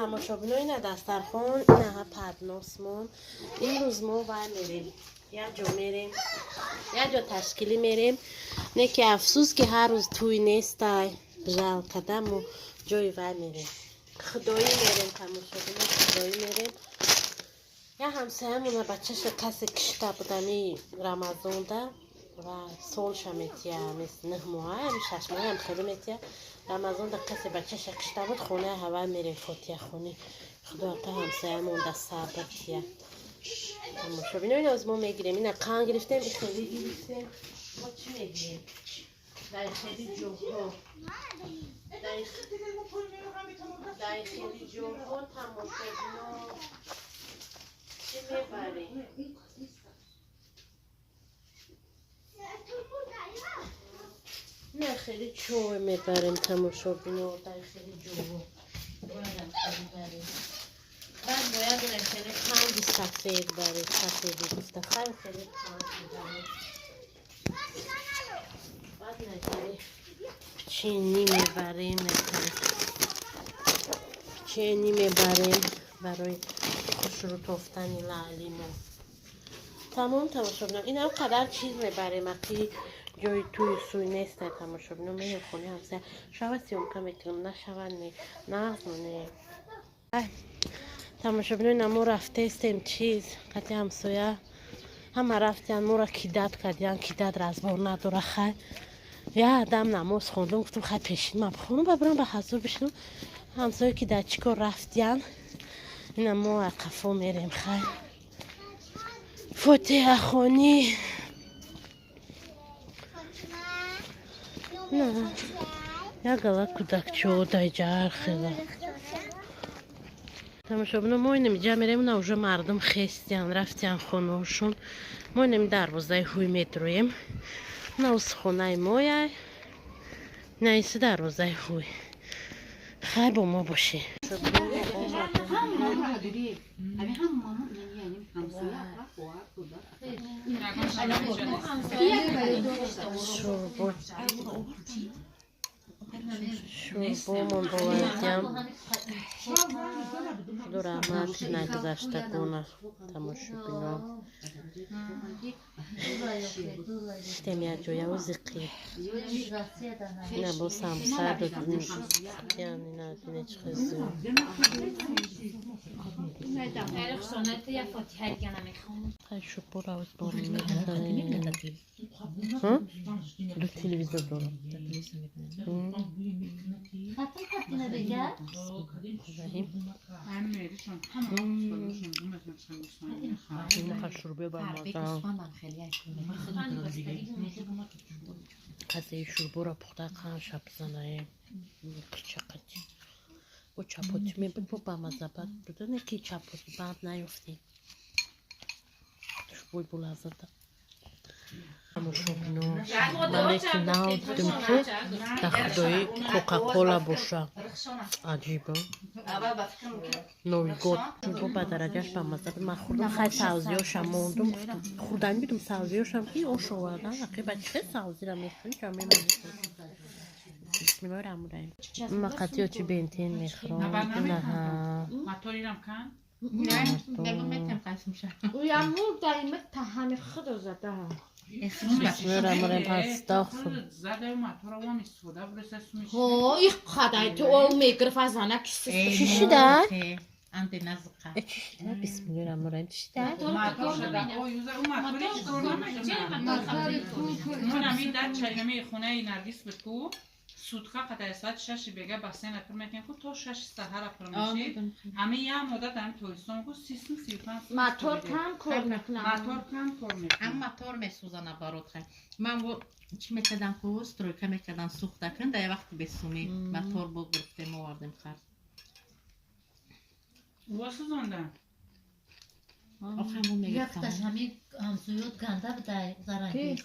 تماشابین این دسترخون اینها پدناسمون امروز ما باید میریم یا جا میریم یا جا تشکیلی میریم نه که افسوس که هر روز توی نیستای بجال کدم و جای باید میریم خدایی میریم تماشابین خدایی میریم یا همسایمون بچهش کسی کشته بودمی رمضان ده و سال شمیتیه مثل 9 ماه هم 6 ماه هم خیلی میتیه رمضان ده کسی بچهش کشته بود خونه هوا میریم فاتیه خونه خدا تا همسایمون ده صبرتیه تماشابین این از ما میگیریم این قان گرفتیم این خیلی گرفتیم ما چی میگیریم در خیلی جوها در خیلی جوها تماشابین چی میبریم نه خیلی چوه میبریم تماشابین و در خیلی جوها باید میبریم بعد باید در خیلی تنگی سفید بریم سفیدی گفته خیلی تنگ میبریم بعد نگیری چینی میبریم چینی میبریم برای خوش رو توفتنی لالیمون تمام تماشابینم این هم قدر چیز میبریم اقی جای توی سوی نیست تماشابینم میریم خونه همسه شود سیوم که میکنم نه شود نه از نه تماشابینم ما رفته استیم چیز قطعی همسایه همه رفتیم ما را کیدت کردیم کیدت را از بار نداره خیلی یه آدم نماز خوندم گفتم خیلی پیشین من بخونم ببرم به حضور بشنم همسایه که در چیکار رفتیم این ما اقفا میریم خیلی فاتحه خونی نه یا گلک کودکچو دای جار خیلی تماشابینم ما اینجا میریم نه اوجا مردم خستیان رفتیان خونهشون ما اینم دروازه هوی میترویم نه از خونه مایه نه ایسی دروازه هوی خیلی با ما باشه شوربامون باوردیم خدا رحمت نگذشته کنه تماشابینا شتیم یک جایه و زقی نه با سمسر دادیم یعنی نه دینه چه خیزی خیلی شپور روز با میکنه دو تلویزیون دارم خطونه بگه؟ شوربه برمازم قصه شوربه را پخته خواهم شب بزنه چقدر و چپاتی میبود با برمازه بد بوده نه که چپاتی بد نیفتی شبوی بلازده تماشابینو من یکی نهادیم که در خدایی کوکاکولا باشه عجیبه نویگوت شوربه به درجهش به مزه من خوردم خیلی سبزیاشم موندم خوردن بیدم سبزیاشم که اوش آوردن اقی بچه خیلی سبزی را میخونی که همه بسم الله الرحمن الرحیم من قطعی چی بینتین میخورم نه ماتوریرم کن نه نمیتونم قسم شد Uyanır dayımı tahanı xıdır zada. بسم الله الرحمن الرحیم استغفر زده ماتورا و میسوده برسه سمیش Hoy xaday tu olmay qırfazana kişisiz. چی ده؟ انت نزقه بسم الله الرحمن الرحیم چی ده؟ ماتور شده او یوزه او ماتوری چطور نمیشه من همین در چینمی خونه نرگیس بکو سودخه قطعه ساعت 6 بگه بسین اپر میکنم که تا 6 سهر اپر میشید همه یه مدت هم تویستان کو 35 Motor tam kornakla. ماتور کم کار میکنم اما موتور میسوزن بارود خیلی من با چی میکردم که استرویکه میکردم سوخته کن در وقتی بسومی موتور با گرفتیم آوردیم خرد واسه زندن آخه همون یکتش میگفتم همین همسویت گنده بده زرنگی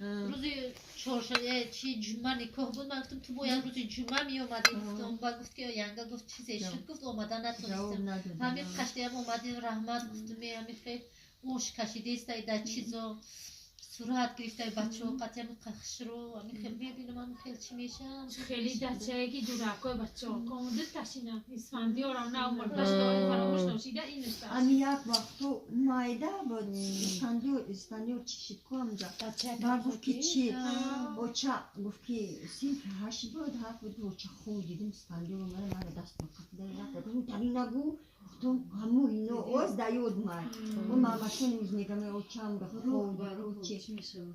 روزی چهارشنبه چی جمعه نکاح بود من گفتم تو باید روزی جمعه می اومدی گفتم بعد گفت که ینگا گفت چیزی شد گفت اومدن نتونستم همین قشتی هم اومدیم رحمت گفتم همین خیلی اوش کشیده است در چیزا صورت گرفته بچه ها قطعا قخش رو همین خیلی میبینم همین خیلی چی میشم خیلی دچه که دورکای بچه ها کامده تشینم اسفندی ها رو نه اومد داشته فراموش نشیده این است Ani jak vaktu mayda bu İstanbul çeşit koyunca. Ben bu ki oça bu ki sin haşi bu da bu oça xoy dedim İstanbul onlara dast bakıp da yaptım. Tabii nagu to hamu ino oz da yodmar. Bu mamaşın yüzüne oçam da xoy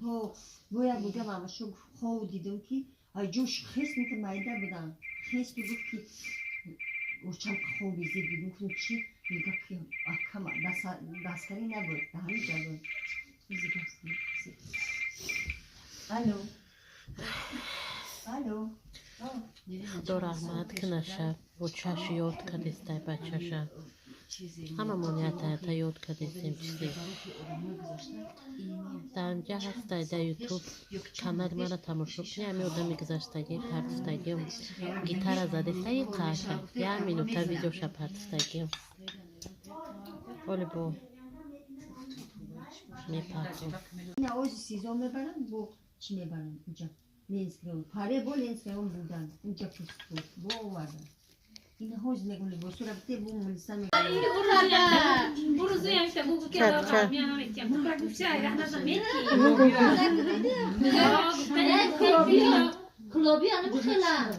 ho bu ya bu da mamaşın xoy dedim ki ay coş xes mi mayda budan. Xes bu ki oçam xoy dedim ki میگه که کم دستگاری نبود دهانی جابود چیزی دستگاری الو خدا رحمت کنه شب و چش یاد کردیسته بچه شب همه مانیت تا یاد کردیستیم چیزی در اینجا هسته در یوتیوب کانال من تماشا کنی همی آدمی گذاشتگی پرتستگی گیتار زدیسته این قاشه یه مینوتا ویدیوش پرتستگی ولی با میپرتم نه اوز سیزو میبرم بو چی میبرم اینجا لنسگرام پاره با لنسگرام بودن اینجا کستو بو وردن این حوز نگونه با صورته بو ملسان بروزو یعنی که بگو که میانم اتیم بگو که احنا زمین کلوبی آنه بخیلم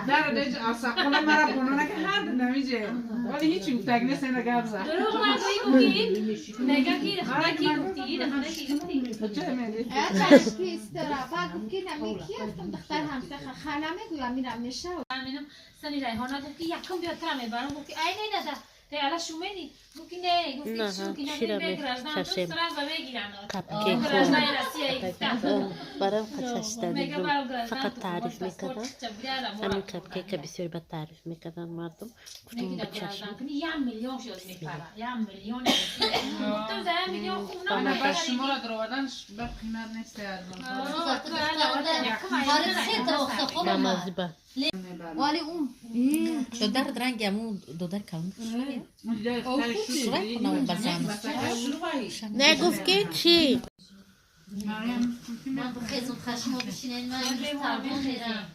در دیج آساقل مرا بونونه که هر نمیشه ولی هیچی گفتگ نیست اینا گبزه دروغ نگویی نگه کی کی گفتی دهانه کی گفتی چه میگی چشکی استرا بعد گفتی نمیکی هستم دختر همسه خاله میگویم میرم نشه منم سنی ریحانه گفتی یکم بیاتر میبرم گفتی ای نه نه ته الا شومنی گفتی نه گفتی شو کی نه بگرازن تو سرا و بگیرن برام خشش دادیم فقط تعریف میکردن همین کپکیک بسیار بد تعریف میکردن مردم گفتم بچشم یه میلیون شد میپره یه میلیون گفتم ده میلیون خوب انا نه بس شما را دروادن به قیمت نیست نمازی با ولی اون دودر رنگ همون دودر کلون نه گفت که چی؟ من خیزم خشم بشینین من تربون میرم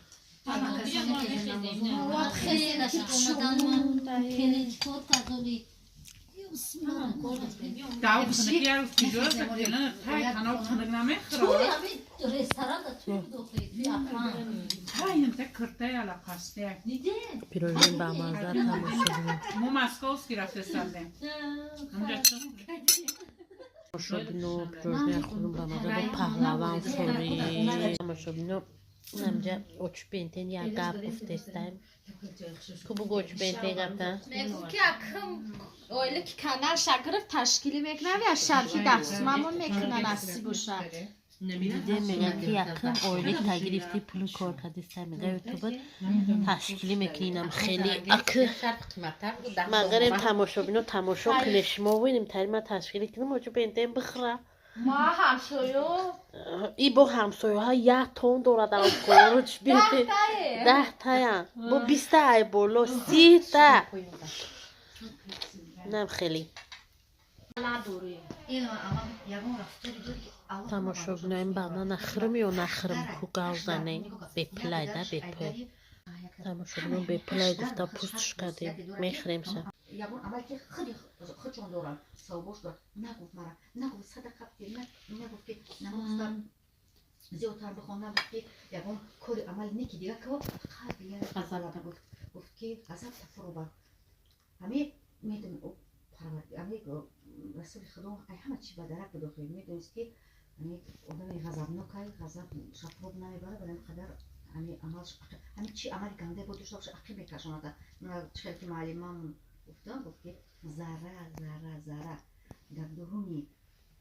خیلی نشد اومدن من کلین خود کدولی دعوت خنکی رو تیجور سکتیلن تای خناو خنک نمی توی خرا همین رستوران دا توی دوخلی توی اپان تای هم تک کرته علا قاسته دیده پیروژین با مازد تماشا مو مسکوس کی رفته سردیم اونجا چه تماشا بینو پیروژین خودم با مازد پهلوان فوری تماشا بینو نمجا اوچ بینتین یا گاب گفته استایم کبو گوچ بینتین گفتن میگو که اکم اویلی که کانال شگرف تشکیلی میکنن و شبی دستممون میکنن اصلی باشه دیده میگه که یکم اویلی تگریفتی پولو کار کردیسته میگه یوتیوبر تشکیلی میکنیم خیلی اکه مگرم تماشا بینو تماشا کنش ما وینیم تری ما تشکیلی کنیم اوچو بینتین بخره ما همسایو ای با همسایه ها 1 تن داره در کوروچ بیده 10 تا با 20 تا بالا 30 تا نم خیلی تماشا بینایم بعدا نخرم یا نخرم کو گازنه به پلای ده به پای تماشا بینایم به پلای گفتا پوستش کردیم میخریم شد یابون اول که خیلی خودشون دارن سوابوش دارن نگفت مرا نگفت صدقه بگیر نگفت که نمازدار زیادتر بخوام نگفت که یابون کاری عمل نکی دیگه که خیلی بیاره غذاب گفت که غذاب تفرو بر همه میدون او پرورد همه رسول خدا ای همه چی به درک بداخل میدونست که همه آدم غذاب نکای غذاب شفروب نمیبره ولی قدر همه عملش همه چی عمل گنده بود داشته باشه عقیب میکشونه من چه که معلمم گفتم گفت که ذره در دهونی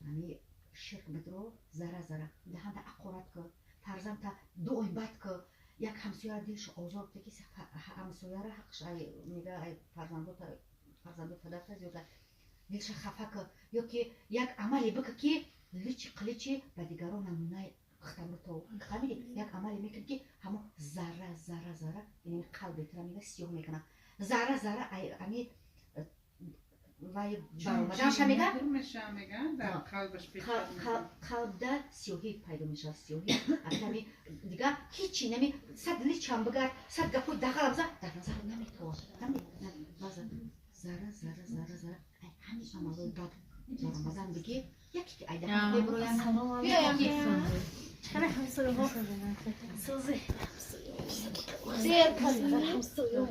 یعنی شرک بدرو ذره دهنده اقورت که فرزند تا دو بد که یک همسایه دلش آزار که همسایه را حقش میگه ای فرزندو فداکت زیاده دلش خفه که یا که یک عملی بکه که قلیچی به دیگران نمونه اختمر تو خمیدی یک عملی میکنه که همون ذره یعنی قلب تر میگه سیاه میکنه ذره امی وای برآمدنش میگه میشه میگن در قلبش پیدا قلبda سیاهی پیدا میشه سیاهی اصلا دیگه هیچی نمی صد لیچم بگرد صد گپو داخل بزن در نظر نمیتوان همین زره زره زره زره همین عملای بد برآمدن بگی یکی که ایده هم ببرویم بیایم چرا همسایه ها سوزی زیر کن همسایه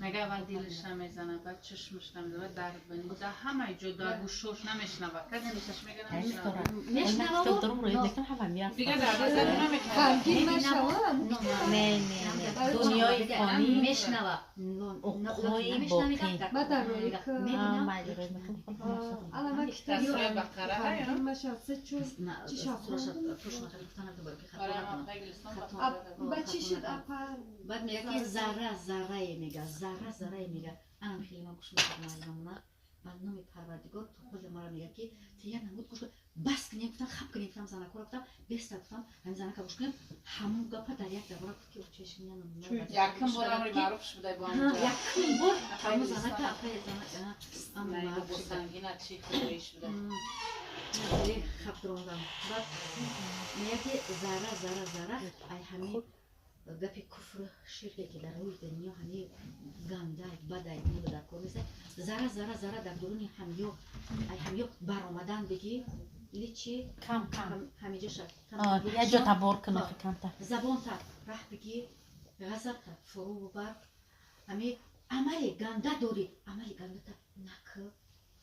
نگه و دیلش نمیزنه بعد چشمش نمیزنه درد بینید ده همه جدا گوشوش نمیشنوه کسی نیستش میگه نمیشنوه دیگه در بزن نه دنیای فانی میشنوه اخوی باقی تصویر بقره ها بعد میگه که ذره میگه ذره میگه الان خیلی من گوش میکنم بعد نام پروردگار تو خود ما رو میگه که تیه نمود گوش بس کنیم گفتم خب کنیم گفتم زنه کار گفتم بست گفتم همین زنه که گوش کنیم همون گپا در یک دوره که چشم میانم یکم بار امری معروف شده با یکم بار همون زنه که زنه نه با سنگین چی خویش شده خیلی خب دروندم بعد میگه که ذره ای همین گپی کفر شرکی که در روی دنیا همه گنده بدای نبوده کنیسه ذره در درونی همیو برآمدن بگی لیچی کم همیجا شد یه جا تبار کنه کم تا زبان تا راه بگی غضب تا فرو ببر همه عمل گنده داری عمل گنده تا نکه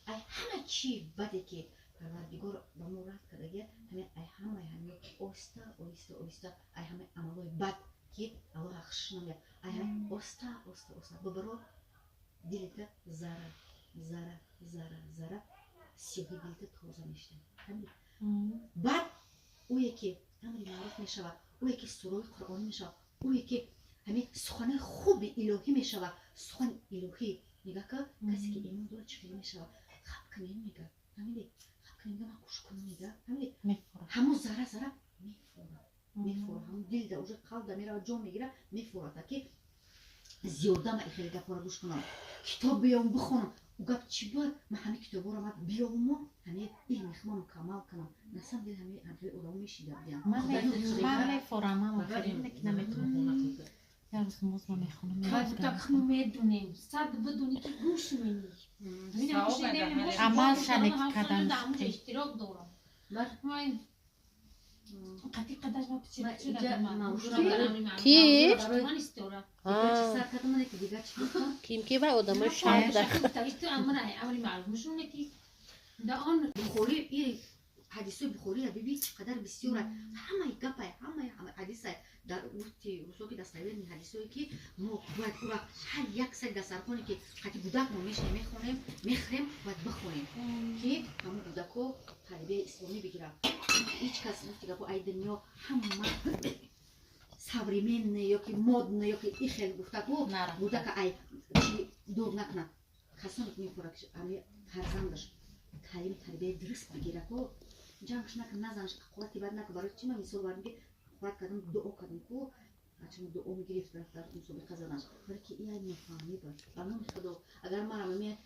ای همه چی بده که پروردگار با مراد کرده همه ای همه اوستا ای همه عملای بد که الله اخش نمیاد ای همه اوستا ببرو دیلت ذره سیاهی دیلت تازه میشه بعد او یکی امری معروف میشود او یکی سوره قرآن میشود او یکی همه سخن خوب الهی میشود سخن الهی میگه که کسی که ایمان داره چی میشود خب کنیم میگه همین خب کنیم من گوش کنم میگه همین همون ذره میفوره همون دل در اوج قلب میره جا میگیره میفوره تا که زیاده من خیلی گپ رو گوش کنم کتاب بیام بخونم و گپ چی بود من همه کتابا رو بیام و همه علم خودم کامل کنم نسیم دل همه اولو میشیده بیام من میفورم من آخرین نمیتونم یه روز موز میخونم tak میدونیم صد بدونی که گوش میدی عمل شنک کردن اشتراک دارم من قطعی قدش ما کی؟ من استورا کیم که و آدم شاید اولی معلومشونه که در آن بخوری این حدیثی بخوری را ببین چقدر بسیاره همه گپای همه حدیثه در وقتی روزی که دستاویز این حدیثی که ما باید او را هر یک سگ دسترخوانی که خاطی بودک ما میخونیم میخریم باید بخونیم که همون بودکو تربیت اسلامی بگیرم هیچ کس نفتی گپو ای دنیا همه سابریمن یا که مد یا که این خیلی گفتگو بودک ای چی دور نکنه خاصا میخوره که امی فرزندش تعلیم تربیت درست بگیره کو جنگش نکن نزنش قوتی بد نکن برای چی من مثال برم که قوت کردم دعا کردم کو چون دعا میگرفت در مسابقه زدن برای که این میفهمی بود قانون خدا اگر من همه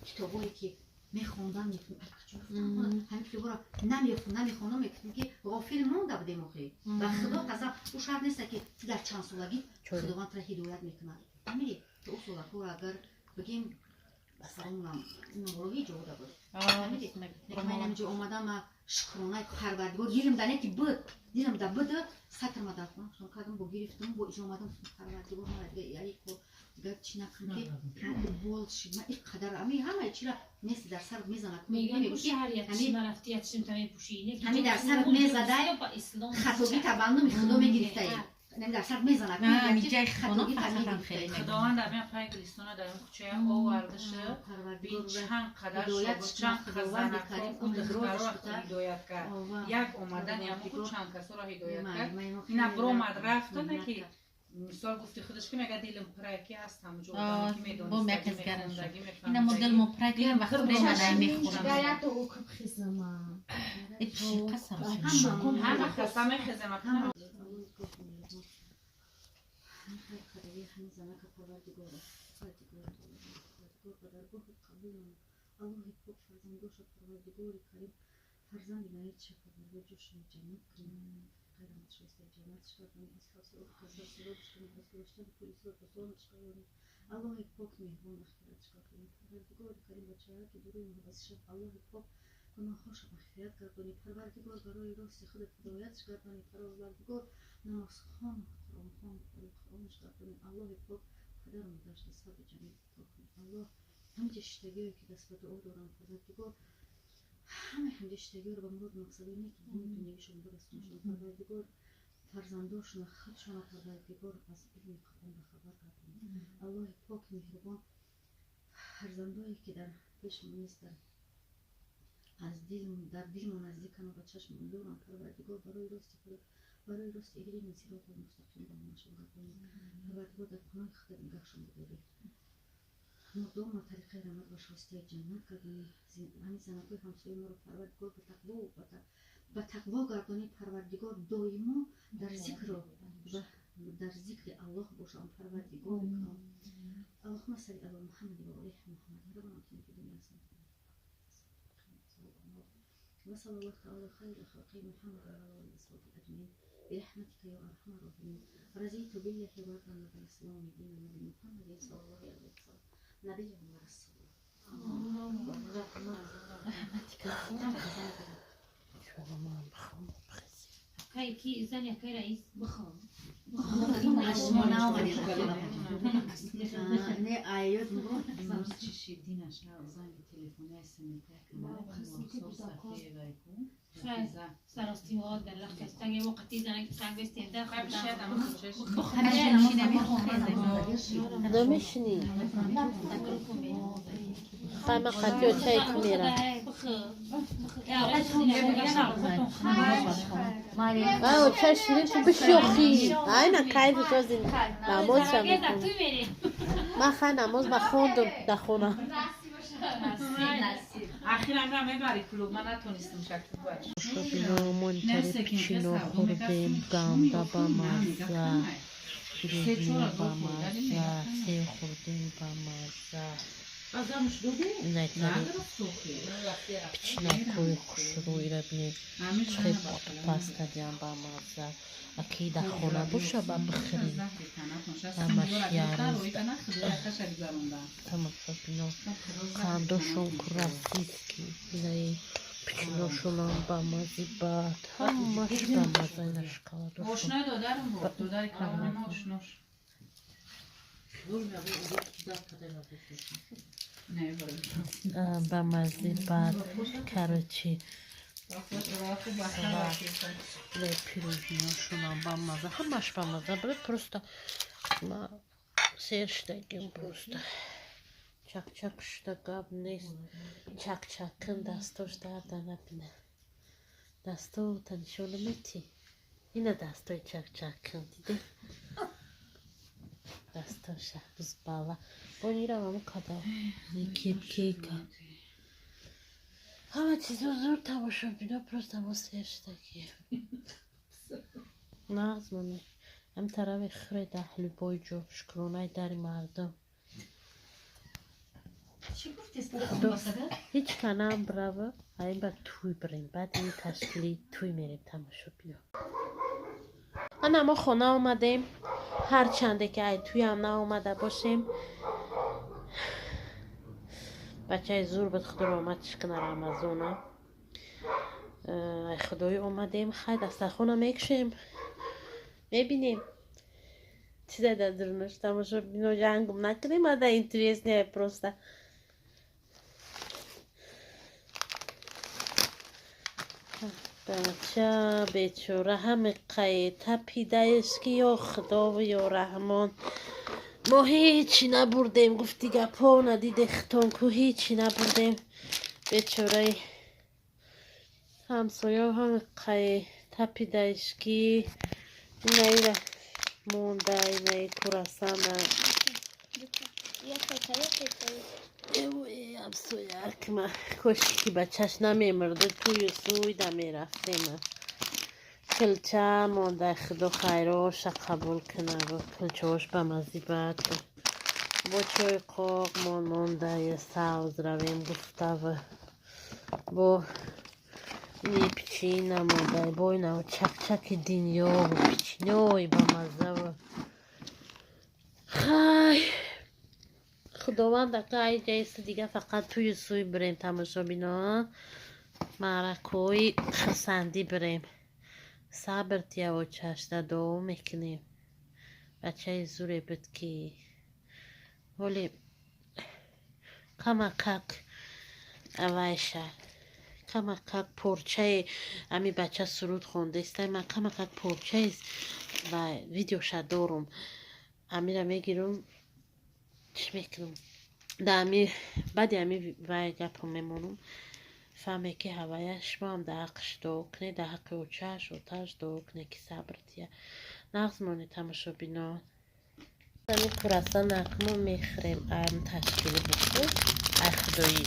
کتابایی که میخوندم میتونم همین کتابا رو نمیخونم میگم که غافل مونده بودیم آخه و خدا قسم او شرط نیست که در چند سالگی خداوند را هدایت میکنه همین تو اصول رو اگر بگیم سلام نوروزی جوده بود. من اینجا اومدم شکرانه پروردگار دیدم دنیا که بود دیدم در بود سطر مدار کنم چون کردم با گرفتم با اینجا اومدم پروردگار ما دیگه یعنی کو دیگه چی نکنم که بول شد من این قدر همه چی را مثل در سر میزنه میگم شهریت شما رفتی چیم تمام پوشینه همین در سر میزده خطوبی تبنم خدا میگرفته نمیدونم سر میزنه نه میجای خانم فقط خیلی خداوند در این پای کلیستان در این کوچه آوردشه بین چند قدر شد چند خزانه کن دخترها را هدایت کرد یک اومدن یا مکو چند کسا را هدایت کرد اینا برامد رفتن که مثال گفتی خودش که میگه دیلم پرکی هست همونجا که میدونست با مکز گرندگی اینا مدل مپرکی هم وقت برای من میخورم گایت و کب خیزما چی قسم همه قسم خزمه کنم فرزند نهایت شکر و جوش جنت کنیم خیر متشوسته جنت شکر کنیم اساس او قصص رو بشکنیم اسلوشتن پلیس رو بسون شکر الله پاک مهربان مغفرت شکر کنیم پروردگار کریم بچه ها که دوری محبت شد الله پاک گناهاش مغفرت کنیم پروردگار برای راست خودت هدایت شکر کنیم پروردگار نماز خان قرآن خان قرآن شکر کنیم الله پاک پدر و مادرش نسبت جنت کنیم الله هم جشتگی که دست به دعا دارم پروردگار همه همجشتگی رو به مراد مقصدی نیست که همه دنیایشون برسونشون پروردگار فرزنداشون خودشون پروردگار از علم قرآن به خبر کردن الله پاک مهربان فرزندایی که در پیش من نیست از در دل من نزدیکن و به چشم من دورم پروردگار برای راست اگری من صراط المستقیم با منشون کنیم پروردگار در پناه خودت نگهشون بداری مردم ما طریقه رحمت و شایسته جنت کردنی همین زنکوی همسایه ما رو پروردگار به تقوا گردانی پروردگار دائما در ذکر الله باشم پروردگار کنم اللهم صل علی محمد و آله محمد ربنا آتنا فی الدنیا حسنة وصلى الله تعالى خير خلقه محمد وعلى آله وصحبه أجمعين برحمتك يا أرحم الراحمين رضيت بالله ربا وبالإسلام دينا وبمحمد صلى الله عليه وسلم نبي ورسول کی زن یا کی رئیس بخوام نه آیات چشیدینش نه زنگ تلفنی سراستی مواد در لخت استنگ وقتی زنگ سنگ بستیم خب شاید اما نمیشنی خیمه قدی و چای کمیره او چای شیرین تو بشیخی اینا کهی جازی نماز شم میکنی من خیلی نماز بخوندم در خونه اخیرا هم میبری کلوب من نتونستم شکل باش شبینا منتری پیچینو خوردیم گامدا با مزه پیروزینو با مزه سه خوردیم با مزه نتری پیچینا کوی خوش روی را بینید چه پاستا دیم با مزه اکی در خونه باشه با بخری همش یاری تمام شبینا خنداشون کراسیسکی اینایی پیچیناشون هم با مزی باد همش با مزه این شکلاتاشون آشنای دادرم بود دادر کلام آشناش با مزی باد کارچی لی پیروزیناشون هم با مزه همش با مزه بله پروستا ما سرشتگیم پروستا چک چک شتگاب نیست چک چکن دستاش درد نبینه دستو تنشون میتی اینه دستای چک چکن دیده دستاش بز بالا بونی رو همه کدا کیپ کیکا همه چیز رو زور تماشا بینا پروستا ما سرشتگیم نغز منه هم طرف خره دهلو بای جو شکرونای داری مردم چی گفتی استاد؟ هیچ کنم براوه این بعد توی بریم بعد این تشکیلی توی میریم تماشا بیا انا ما خونه آمدیم هر چنده که ای توی هم ناومده باشیم بچه های زور بد خدا رو آمد شکنه رمزونه ای خدای اومدیم خیلی دستخونه میکشیم میبینیم چیزه در درنش تماشا بینو جنگم نکنیم اده اینتریس نیه پروسته بچه بیچاره همه قیه تپیدهش که یا خدا و یا رحمان ما هیچی نبردیم. گفت دیگه پا ندید اختان که هیچی نبردیم. بیچاره همسایه همه قیه تپیدهش که نیره مونده اینه کراسانه اوی همسایه که من کشی که بچهش نمیمرده توی سوی دمی رفتیم. کلچه مونده خدا خیراش قبول کنه و کلچهاش به مزیبت با چای قاق مونده یه سوز رویم گفته و با نیپچی نمونده با اینه و چک دنیا و پیچینای به مزه و خی خداوند که ای جایست دیگه فقط توی سوی بریم تماشا بینا مرکوی خسندی بریم صبر تیا و چشته دو میکنیم بچه زوری بود که ولی کمکک اویشه کمکک پرچه امی بچه سرود خونده است من کمکک پرچه است و ویدیوش دارم امی را میگیرم چی میکنم دامی بعدی امی وای گپم میمونم فهمه که هوایش با هم ده حقش دو کنه ده حق و چش و تاش دو کنه که صبر تیه نغز مانه تماشا بینا همین کراسان نکمو میخریم ام تشکیلی بخور اخدایی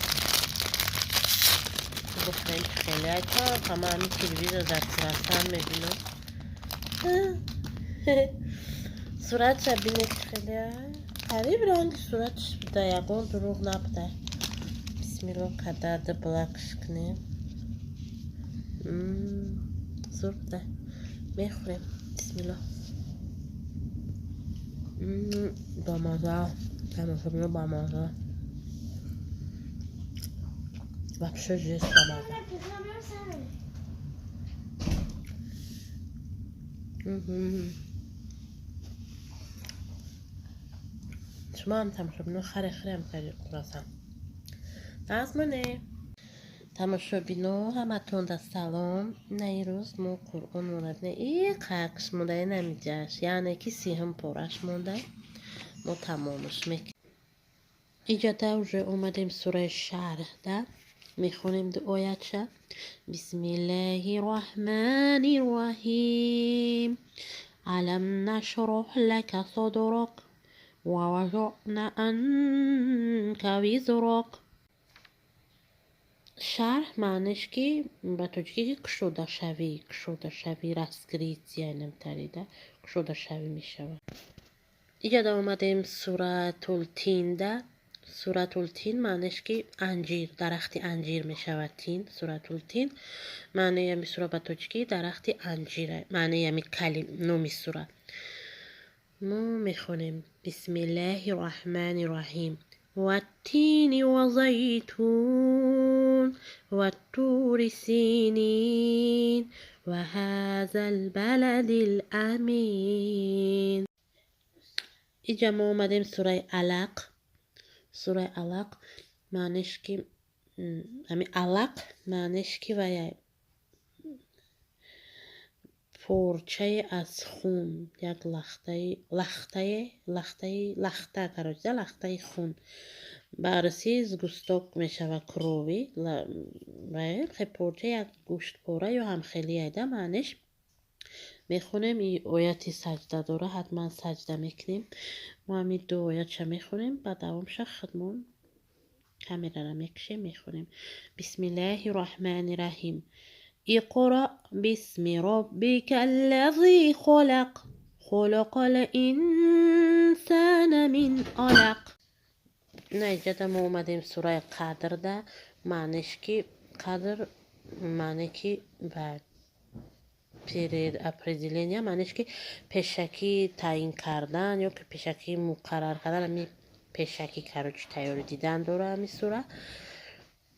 بخوریم خیلی ایتا همه همین تلویزیون در کراسان میبینم صورت شبینه که خیلی قریب رنگ صورتش بوده یکون دروغ نبوده. بسم الله قدر بلکش کنیم زور بوده میخوریم بسم الله با مازه تماشا بینو با مازه вообще جیست با مازه شما هم تماشا بینو خری هم تری قراسم نازمانه تماشا بینو همه تونده سلام نه ای روز مو قرآن مونده نه ای قاقش مونده نمیجاش یعنی که سیهم پرش مونده مو تمامش میکنیم اینجا دوره اومدیم سوره شرح ده میخونیم دو آیت شه بسم الله الرحمن الرحیم علم نشرح لك صدرك ووضعنا عنك وزرك شرح معنیش که به توجیه که کشوده شوی رستگریت یعنی تریده کشوده شوی میشود اینجا دا اومدیم سورة التین ده سورة التین معنیش که انجیر درخت انجیر میشود تین سورة التین معنی یمی سوره به توجیه درخت انجیره معنی یمی کلیم نومی سوره ما میخونیم بسم الله الرحمن الرحیم والتين وزيتون والطور سينين وهذا البلد الأمين اینجا ما اومدیم سوره علق معنیش که علق معنیش که ویای پرچه از خون یک لخته خون برسی زگستاک میشه کروی و پرچه یک گوشت پاره یا هم خیلی ایده معنیش میخونیم این آیتی سجده داره حتما سجده میکنیم ما همین دو آیت چه میخونیم بعد دوامش خدمون کامیرا را میکشیم میخونیم بسم الله الرحمن الرحیم اقرأ باسم ربك الذي خلق الانسان من علق اینجا ما اومدیم سوره قدر ده معنیش که قدر معنی که بعد پیرید اپریزیلینیا معنیش که پیشکی تعیین کردن یا که پیشکی مقرر کردن همی پیشکی کاروچ تیاری دیدن داره همی سوره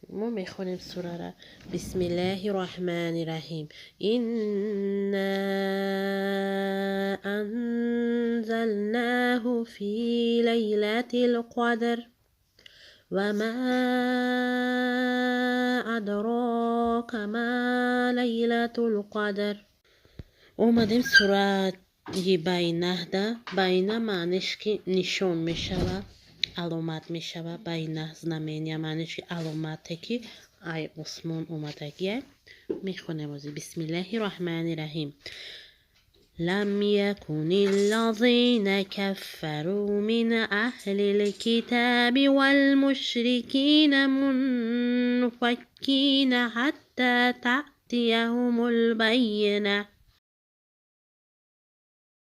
ما میخونیم سوره را بسم الله الرحمن الرحیم اینا انزلناه فی لیلة القدر وما أدراك ما ليلة القدر. اومدیم سورت بینه ده. بینه معنیش که نشون می شود، علامت می شود. بینه znamenia معنیش که علامته که ای عثمان اومدگیه. میخونه بازی. بسم الله الرحمن الرحیم. لم يكن الذين كفروا من أهل الكتاب والمشركين منفكين حتى تأتيهم البينة.